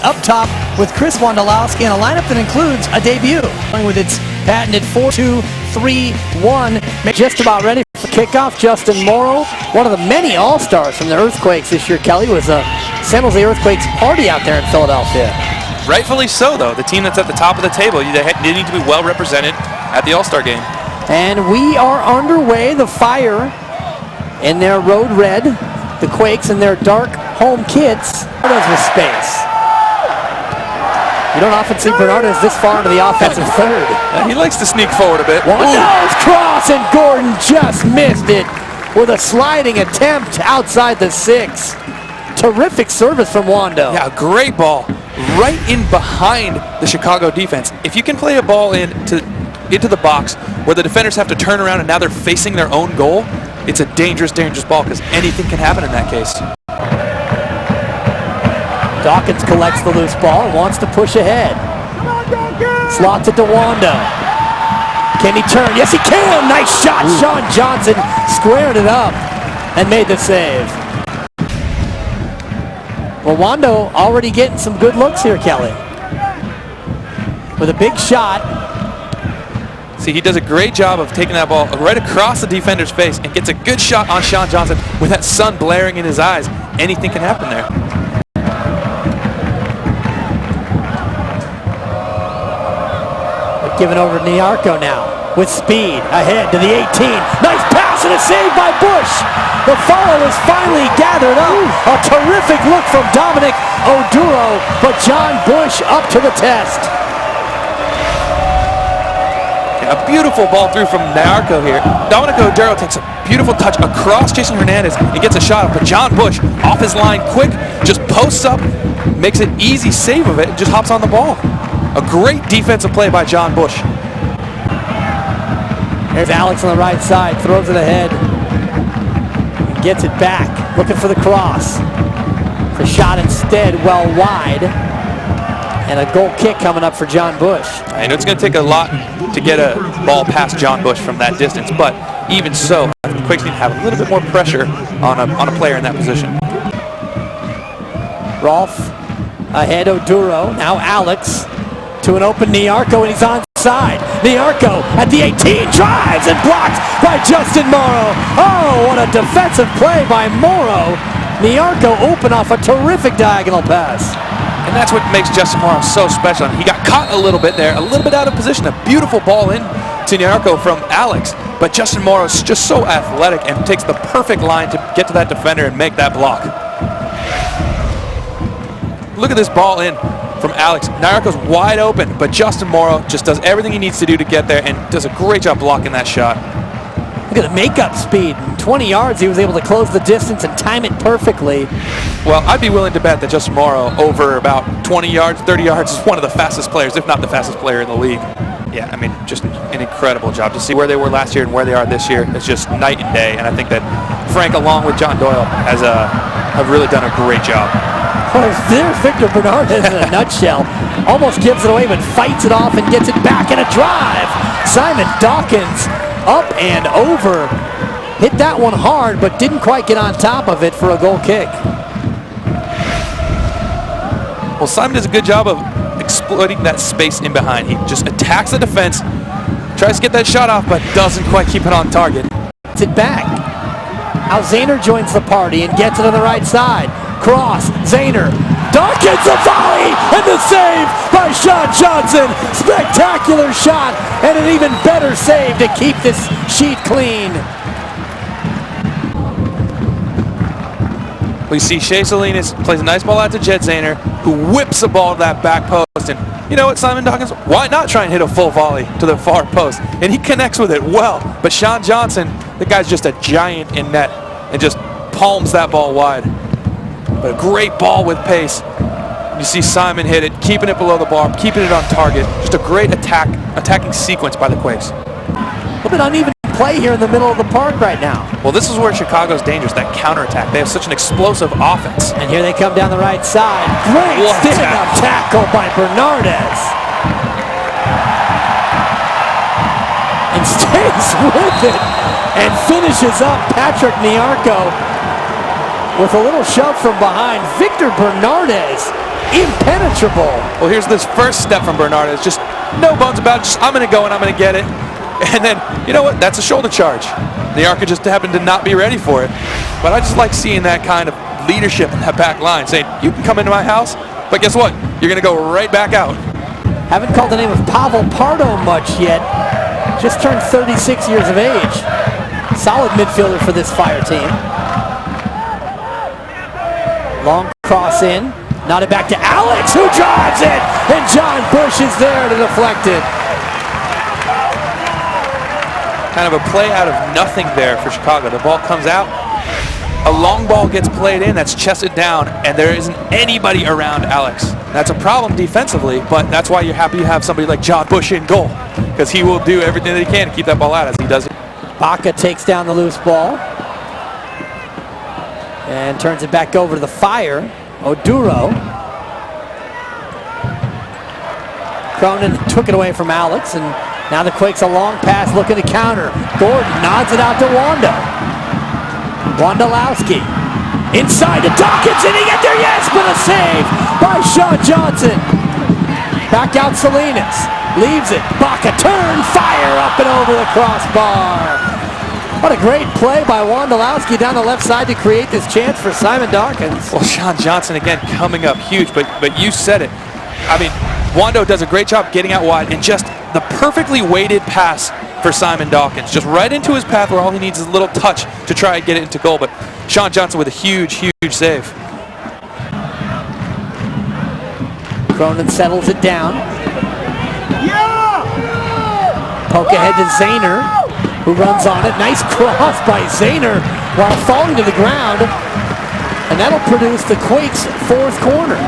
up top with Chris Wondolowski and a lineup that includes a debut. With its patented 4-2-3-1, just about ready for kickoff. Justin Morrow, one of the many all-stars from the Earthquakes this year, Kelly, was a San Jose Earthquakes party out there in Philadelphia. Rightfully so, though. The team that's at the top of the table, they need to be well represented at the All-Star game. And we are underway. The Fire in their road red, the Quakes in their dark home kits. With space. You don't often see Bernardes this far into the offensive third. He likes to sneak forward a bit. Wando's cross, and Gordon just missed it with a sliding attempt outside the 6. Terrific service from Wando. Yeah, great ball. Right in behind the Chicago defense. If you can play a ball into the box where the defenders have to turn around and now they're facing their own goal, it's a dangerous, dangerous ball because anything can happen in that case. Dawkins collects the loose ball and wants to push ahead. Slots it to Wando. Can he turn? Yes, he can! Nice shot! Sean Johnson squared it up and made the save. Well, Wando already getting some good looks here, Kelly. With a big shot. See, he does a great job of taking that ball right across the defender's face and gets a good shot on Sean Johnson with that sun blaring in his eyes. Anything can happen there. Given over to Niarco now with speed ahead to the 18. Nice pass and a save by Bush. The follow is finally gathered up. A terrific look from Dominic Oduro, but John Bush up to the test. A beautiful ball through from Niarco here. Dominic Oduro takes a beautiful touch across Jason Hernandez and gets a shot off, but John Bush off his line quick, just posts up, makes an easy save of it, and just hops on the ball. A great defensive play by John Bush. There's Alex on the right side, throws it ahead. Gets it back, looking for the cross. The shot instead well wide. And a goal kick coming up for John Bush. I know it's going to take a lot to get a ball past John Bush from that distance, but even so, I think the Quakes need to have a little bit more pressure on a player in that position. Rolfe ahead, Oduro, now Alex. To an open Niarco, and he's onside. Niarco at the 18 drives and blocked by Justin Morrow. Oh, what a defensive play by Morrow. Niarco open off a terrific diagonal pass. And that's what makes Justin Morrow so special. He got caught a little bit there, a little bit out of position. A beautiful ball in to Niarco from Alex, but Justin Morrow is just so athletic and takes the perfect line to get to that defender and make that block. Look at this ball in from Alex. Niarco's wide open, but Justin Morrow just does everything he needs to do to get there and does a great job blocking that shot. Look at the makeup speed. In 20 yards, he was able to close the distance and time it perfectly. Well, I'd be willing to bet that Justin Morrow over about 20 yards, 30 yards is one of the fastest players, if not the fastest player in the league. Yeah, I mean, just an incredible job. To see where they were last year and where they are this year, it's just night and day. And I think that Frank, along with John Doyle, have really done a great job. Well, there's Victor Bernardes in a nutshell. Almost gives it away, but fights it off and gets it back in a drive. Simon Dawkins up and over. Hit that one hard, but didn't quite get on top of it for a goal kick. Well, Simon does a good job of exploiting that space in behind. He just attacks the defense, tries to get that shot off, but doesn't quite keep it on target. Gets it back. Now Zahner joins the party and gets it on the right side. Cross, Zahner, Dawkins, a volley, and the save by Sean Johnson. Spectacular shot, and an even better save to keep this sheet clean. We see Shea Salinas plays a nice ball out to Jed Zahner, who whips the ball to that back post. And you know what, Simon Dawkins, why not try and hit a full volley to the far post? And he connects with it well. But Sean Johnson, the guy's just a giant in net and just palms that ball wide. But a great ball with pace. You see Simon hit it, keeping it below the bar, keeping it on target. Just a great attacking sequence by the Quakes. A little bit uneven play here in the middle of the park right now. Well, this is where Chicago's dangerous, that counterattack. They have such an explosive offense. And here they come down the right side. Great stand-up tackle by Bernardes. And stays with it and finishes up Patrick Niarco with a little shove from behind. Victor Bernardes impenetrable. Well, here's this first step from Bernard. It's just no bones about it. Just, I'm going to go and I'm going to get it. And then, you know what? That's a shoulder charge. The Arca just happened to not be ready for it. But I just like seeing that kind of leadership in that back line, saying, you can come into my house, but guess what? You're going to go right back out. Haven't called the name of Pavel Pardo much yet. Just turned 36 years of age. Solid midfielder for this Fire team. Long cross in. Nodded back to Alex, who drives it! And John Bush is there to deflect it. Kind of a play out of nothing there for Chicago. The ball comes out. A long ball gets played in that's chested down, and there isn't anybody around Alex. That's a problem defensively, but that's why you're happy you have somebody like John Bush in goal, because he will do everything that he can to keep that ball out as he does it. Baca takes down the loose ball and turns it back over to the Fire. Oduro. Cronin took it away from Alex, and now the Quakes a long pass looking to counter. Gordon nods it out to Wando. Wondolowski inside to Dawkins, and he get there, yes, but a save by Sean Johnson. Back out Salinas, leaves it, Baca turn, Fire up and over the crossbar. What a great play by Wondolowski down the left side to create this chance for Simon Dawkins. Well, Sean Johnson again coming up huge, but you said it. I mean, Wando does a great job getting out wide, and just the perfectly weighted pass for Simon Dawkins. Just right into his path where all he needs is a little touch to try and get it into goal. But Sean Johnson with a huge, huge save. Cronin settles it down. Poke ahead to Zahner, who runs on it. Nice cross by Zahner while falling to the ground. And that'll produce the Quakes' fourth corner.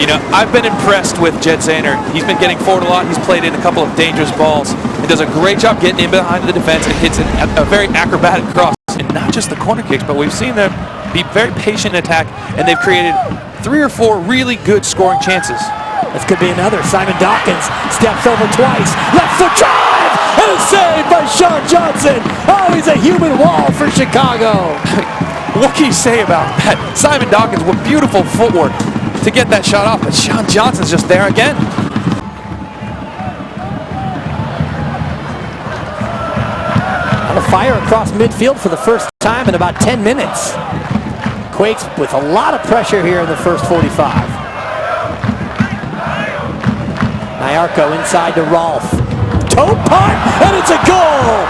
You know, I've been impressed with Jed Zahner. He's been getting forward a lot. He's played in a couple of dangerous balls. He does a great job getting in behind the defense and hits a very acrobatic cross. And not just the corner kicks, but we've seen them be very patient in attack, and they've created 3 or 4 really good scoring chances. This could be another. Simon Dawkins steps over twice. Left foot drive! And a save by Sean Johnson. Oh, he's a human wall for Chicago. What can you say about that? Simon Dawkins with beautiful footwork to get that shot off, but Sean Johnson's just there again. And a Fire across midfield for the first time in about 10 minutes. Quakes with a lot of pressure here in the first 45. Nyarko inside to Rolfe. Toe punt, and it's a goal!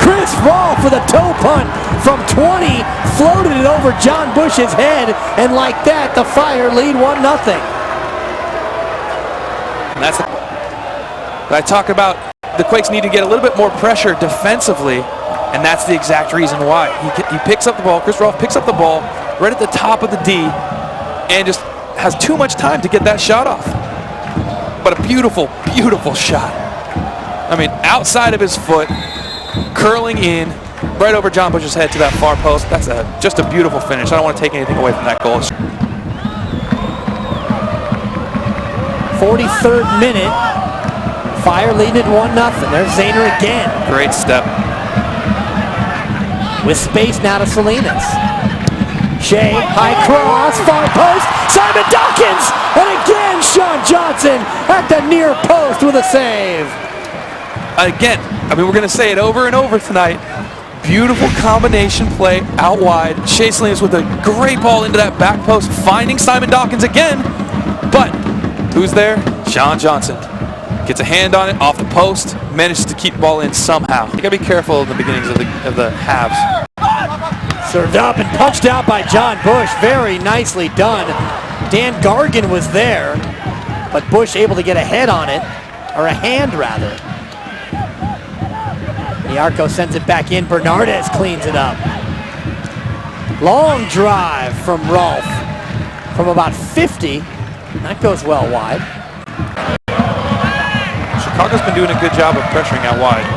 Chris Rolfe with a toe punt from 20, floated it over John Bush's head, and like that, the Fire lead 1-0. That's I talk about the Quakes need to get a little bit more pressure defensively, and that's the exact reason why. He picks up the ball, Chris Rolfe picks up the ball right at the top of the D, and just has too much time to get that shot off. But a beautiful, beautiful shot. I mean, outside of his foot, curling in, right over John Bush's head to that far post. That's just a beautiful finish. I don't want to take anything away from that goal. 43rd minute. Fire leading it 1-0. There's Zahner again. Great step. With space now to Salinas. Shea, high cross, far post, Simon Dawkins! And again, Sean Johnson at the near post with a save. Again, I mean, we're going to say it over and over tonight. Beautiful combination play out wide. Shea Salinas with a great ball into that back post, finding Simon Dawkins again. But who's there? Sean Johnson. Gets a hand on it, off the post, manages to keep the ball in somehow. You got to be careful in the beginnings of the halves. Served up and punched out by John Bush. Very nicely done. Dan Gargan was there, but Bush able to get a head on it, or a hand rather. Nyarko sends it back in. Bernardez cleans it up. Long drive from Rolfe from about 50. That goes well wide. Chicago's been doing a good job of pressuring out wide.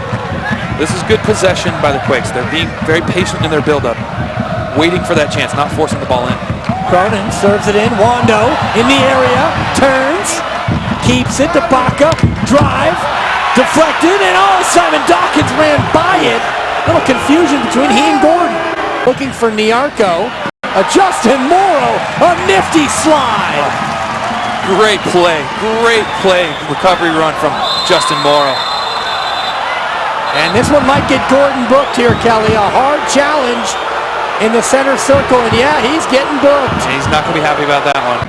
This is good possession by the Quakes. They're being very patient in their buildup, waiting for that chance, not forcing the ball in. Cronin serves it in. Wando in the area, turns, keeps it to Baca, drive, deflected, and oh, Simon Dawkins ran by it. Little confusion between he and Gordon. Looking for Nyarko A Justin Morrow, a nifty slide. Great play, recovery run from Justin Morrow. And this one might get Gordon booked here, Kelly. A hard challenge in the center circle, and yeah, he's getting booked. And he's not going to be happy about that one.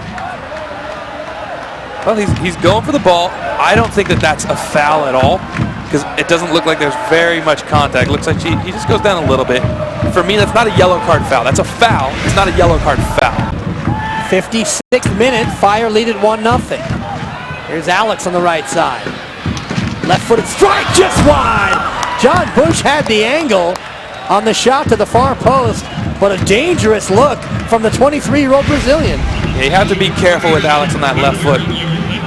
Well, he's going for the ball. I don't think that that's a foul at all, because it doesn't look like there's very much contact. It looks like he just goes down a little bit. For me, that's not a yellow card foul. That's a foul. It's not a yellow card foul. 56th minute, Fire lead at 1-0. Here's Alex on the right side. Left-footed strike, just wide. John Bush had the angle on the shot to the far post, but a dangerous look from the 23-year-old Brazilian. Yeah, you have to be careful with Alex on that left foot,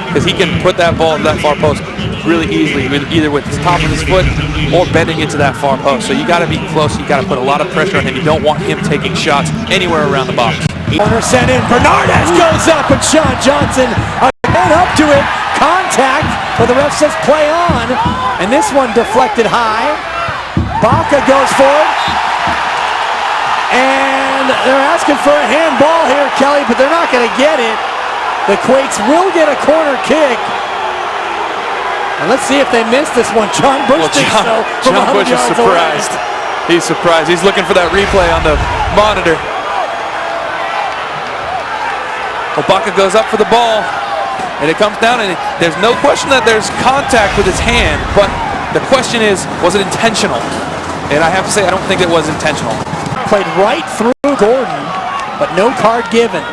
because he can put that ball to that far post really easily, either with the top of his foot or bending into that far post. So you got to be close. You got to put a lot of pressure on him. You don't want him taking shots anywhere around the box. Corner sent in. Bernardes goes up, and Sean Johnson again up to it. Contact, but the ref says play on. And this one deflected high. Baca goes for it. And they're asking for a handball here, Kelly, but they're not going to get it. The Quakes will get a corner kick. And let's see if they miss this one. John Bush thinks so. John Bush is surprised. He's surprised. He's looking for that replay on the monitor. Baca goes up for the ball, and it comes down, and there's no question that there's contact with his hand, but the question is, was it intentional? And I have to say, I don't think it was intentional. Played right through Gordon, but no card given.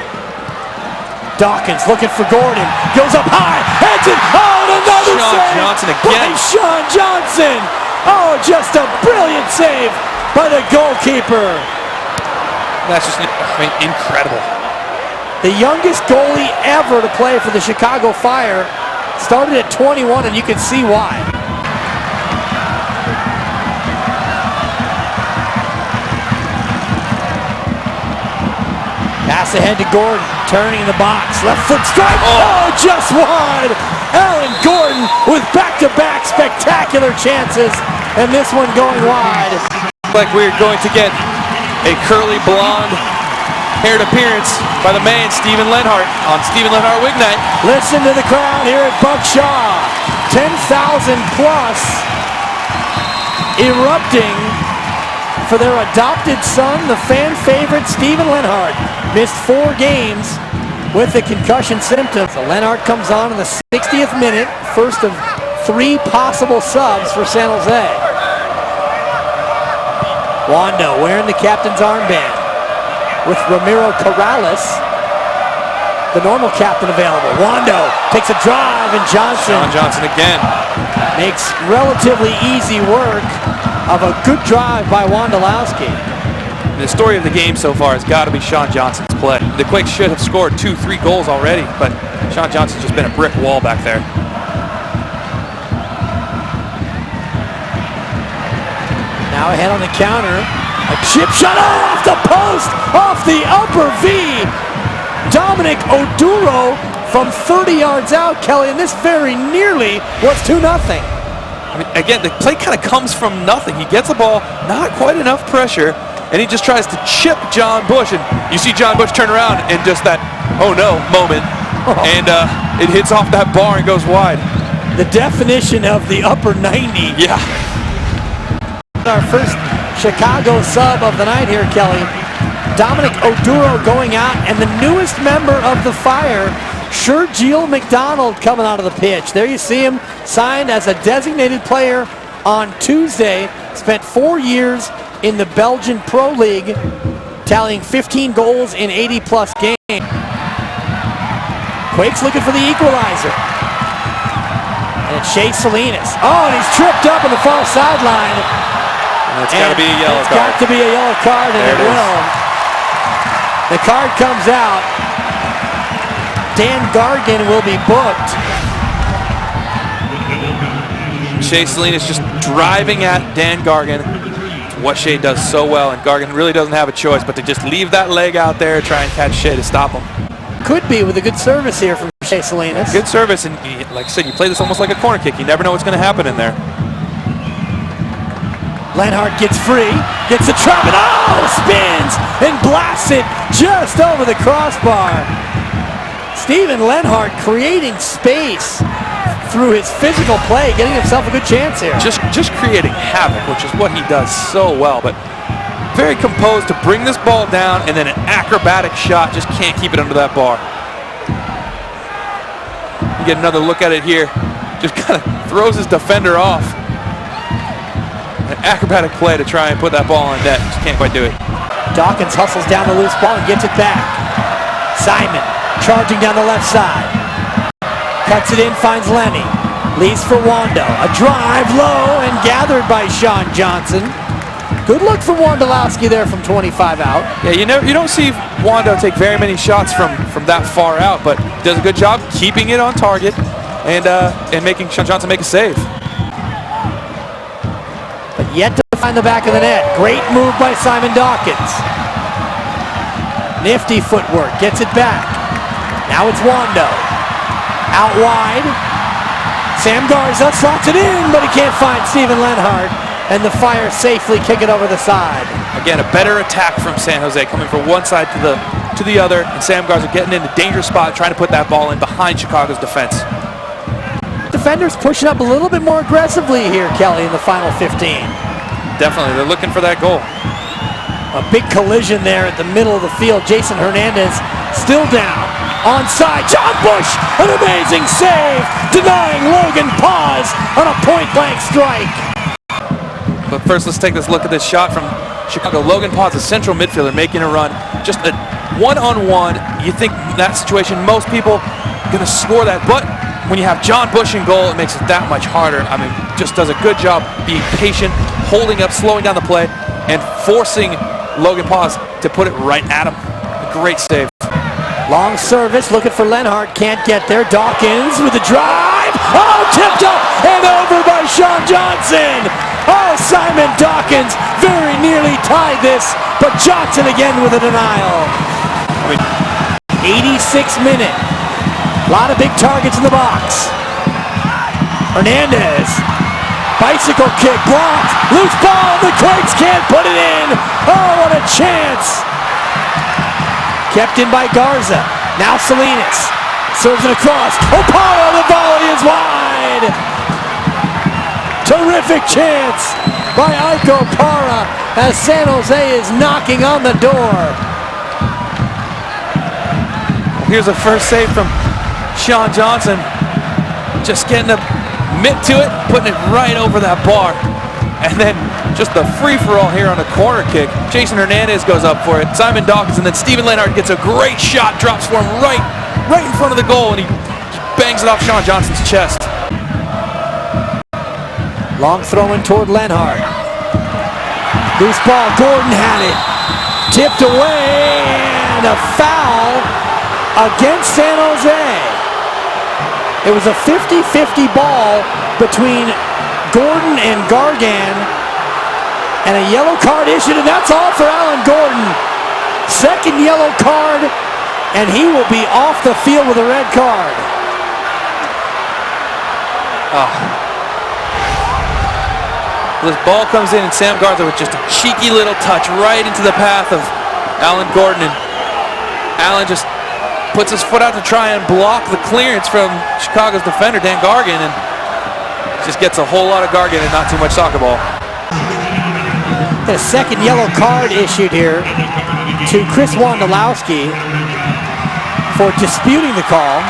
Dawkins looking for Gordon, goes up high, heads it, oh, and another Sean save Johnson again. by Sean Johnson. Oh, just a brilliant save by the goalkeeper. That's just, incredible. The youngest goalie ever to play for the Chicago Fire. Started at 21, and you can see why. Pass ahead to Gordon, turning in the box. Left foot strike, oh, just wide. Alan Gordon with back-to-back spectacular chances, and this one going wide. Like we're going to get a curly blonde haired appearance by the man Stephen Lenhart on Stephen Lenhart Wig Night. Listen to the crowd here at Buckshaw. 10,000 plus erupting for their adopted son, the fan favorite Stephen Lenhart. Missed 4 games with the concussion symptoms. So Lenhart comes on in the 60th minute, first of 3 possible subs for San Jose. Wando wearing the captain's armband, with Ramiro Corrales, the normal captain, available. Wando takes a drive, and Johnson. Sean Johnson again. Makes relatively easy work of a good drive by Wondolowski. The story of the game so far has got to be Sean Johnson's play. The Quakes should have scored 2-3 goals already, but Sean Johnson's just been a brick wall back there. Now ahead on the counter. A chip shot off the post, off the upper V. Dominic Oduro from 30 yards out, Kelly, and this very nearly was 2-0. I mean, again, the play kind of comes from nothing. He gets the ball, not quite enough pressure, and he just tries to chip John Bush, and you see John Bush turn around and just that, oh no, moment, and it hits off that bar and goes wide. The definition of the upper 90. Yeah. Our first Chicago sub of the night here, Kelly. Dominic Oduro going out, and the newest member of the Fire, Sergio McDonald, coming out of the pitch. There you see him, signed as a designated player on Tuesday. Spent 4 years in the Belgian Pro League, tallying 15 goals in 80-plus games. Quakes looking for the equalizer. And it's Shea Salinas. Oh, and he's tripped up on the far sideline. It's got to be a yellow card. It's got to be a yellow card, and it will. The card comes out. Dan Gargan will be booked. Shea Salinas just driving at Dan Gargan. What Shea does so well, and Gargan really doesn't have a choice but to just leave that leg out there, try and catch Shea to stop him. Could be with a good service here from Shea Salinas. Good service, and like I said, you play this almost like a corner kick. You never know what's going to happen in there. Lenhart gets free, gets the trap, and spins and blasts it just over the crossbar. Steven Lenhart creating space through his physical play, getting himself a good chance here. Just creating havoc, which is what he does so well, but very composed to bring this ball down, and then an acrobatic shot, just can't keep it under that bar. You get another look at it here, just kind of throws his defender off. An acrobatic play to try and put that ball on net, just can't quite do it. Dawkins hustles down the loose ball and gets it back. Simon charging down the left side. Cuts it in, finds Lenny. Leaves for Wando. A drive low and gathered by Sean Johnson. Good look from Wondolowski there from 25 out. Yeah, you don't see Wando take very many shots from that far out, but does a good job keeping it on target and making Sean Johnson make a save. But yet to find the back of the net. Great move by Simon Dawkins. Nifty footwork, gets it back. Now it's Wando. Out wide. Sam Garza slots it in, but he can't find Steven Lenhart. And the Fire safely kick it over the side. Again, a better attack from San Jose, coming from one side to the other, and Sam Garza getting in a dangerous spot, trying to put that ball in behind Chicago's defense. Defenders pushing up a little bit more aggressively here, Kelly, in the final 15. Definitely, they're looking for that goal. A big collision there at the middle of the field. Jason Hernandez still down. Onside, John Bush, an amazing save, denying Logan Paz on a point-blank strike. But first, let's take this look at this shot from Chicago. Logan Paz, a central midfielder, making a run. Just a one-on-one. You think in that situation, most people going to score that. But when you have John Bush in goal, it makes it that much harder. I mean, just does a good job being patient, holding up, slowing down the play, and forcing Logan Paz to put it right at him. A great save. Long service, looking for Lenhart, can't get there. Dawkins with a drive. Oh, tipped up and over by Sean Johnson. Oh, Simon Dawkins very nearly tied this, but Johnson again with a denial. 86 minute. A lot of big targets in the box. Hernandez. Bicycle kick blocked. Loose ball. The Quakes can't put it in. Oh, what a chance. Kept in by Garza. Now Salinas. Serves it across. Opara, the volley is wide. Terrific chance by Ike Opara as San Jose is knocking on the door. Here's a first save from Sean Johnson. Just getting a mitt to it, putting it right over that bar. And then just the free-for-all here on a corner kick. Jason Hernandez goes up for it. Simon Dawkins, and then Steven Lenhart gets a great shot, drops for him right in front of the goal, and he bangs it off Sean Johnson's chest. Long throw in toward Lenhart. Loose ball, Gordon had it. Tipped away, and a foul against San Jose. It was a 50-50 ball between Gordon and Gargan, and a yellow card issued, and that's all for Alan Gordon. Second yellow card, and he will be off the field with a red card. This ball comes in, and Sam Garza with just a cheeky little touch right into the path of Alan Gordon, and Alan just puts his foot out to try and block the clearance from Chicago's defender, Dan Gargan, and just gets a whole lot of Gargan and not too much soccer ball. A second yellow card issued here to Chris Wondolowski for disputing the call.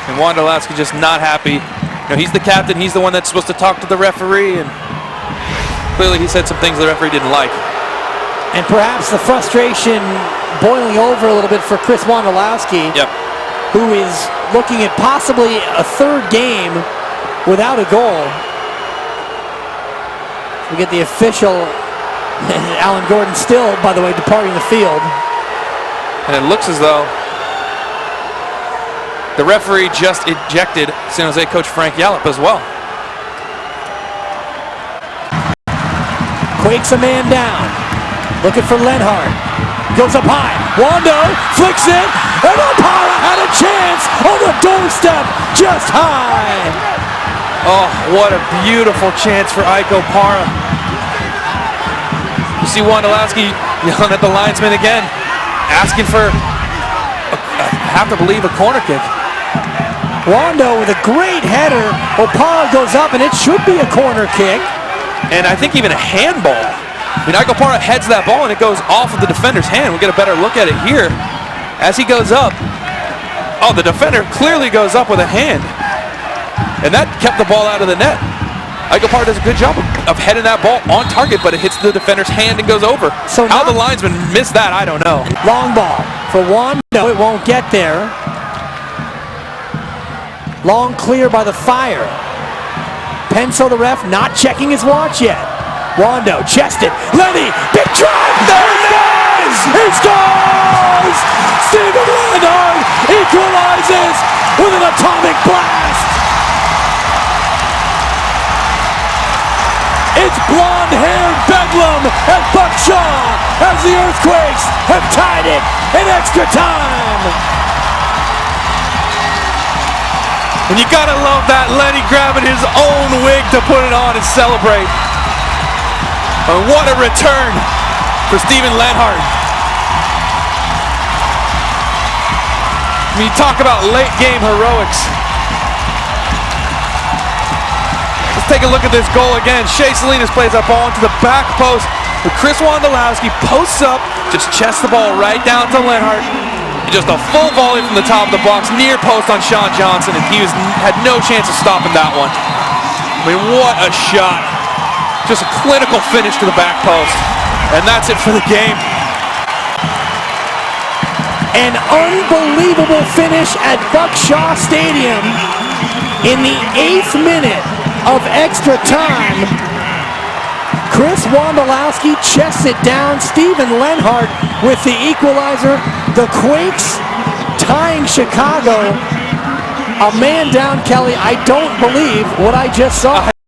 And Wondolowski just not happy. You know, he's the captain, he's the one that's supposed to talk to the referee, and clearly he said some things the referee didn't like. And perhaps the frustration boiling over a little bit for Chris Wondolowski. Yep. Who is looking at possibly a third game without a goal. We get the official, Alan Gordon still, by the way, departing the field. And it looks as though the referee just ejected San Jose coach Frank Yallop as well. Quakes a man down. Looking for Lenhart. goes up high. Wando flicks it, and Opara had a chance on the doorstep, just high. Oh, what a beautiful chance for Ike Opara. You see Wondolowski yelling at the linesman again, asking for, I have to believe, a corner kick. Wando with a great header. Opara goes up, and it should be a corner kick. And I think even a handball. I mean, Ike Opara heads that ball, and it goes off of the defender's hand. We'll get a better look at it here. As he goes up, oh, the defender clearly goes up with a hand. And that kept the ball out of the net. Ike Opara does a good job of heading that ball on target, but it hits the defender's hand and goes over. So how the linesman missed that, I don't know. Long ball for Wando. It won't get there. Long clear by the Fire. Penso, the ref, not checking his watch yet. Wando chested. Lenny, big drive. There it is! He scores! Steven Lenhart equalizes with an atomic blast. It's blonde-haired bedlam at Buckshaw as the Earthquakes have tied it in extra time. And you gotta love that, Lenny grabbing his own wig to put it on and celebrate. And what a return for Steven Lenhart. I mean, talk about late game heroics. Let's take a look at this goal again. Shea Salinas plays that ball into the back post, but Chris Wondolowski posts up, just chests the ball right down to Lenhart. Just a full volley from the top of the box, near post on Sean Johnson, and he had no chance of stopping that one. I mean, what a shot. Just a clinical finish to the back post. And that's it for the game. An unbelievable finish at Buckshaw Stadium in the 8th minute of extra time. Chris Wondolowski chests it down. Steven Lenhart with the equalizer. The Quakes tying Chicago. A man down, Kelly. I don't believe what I just saw.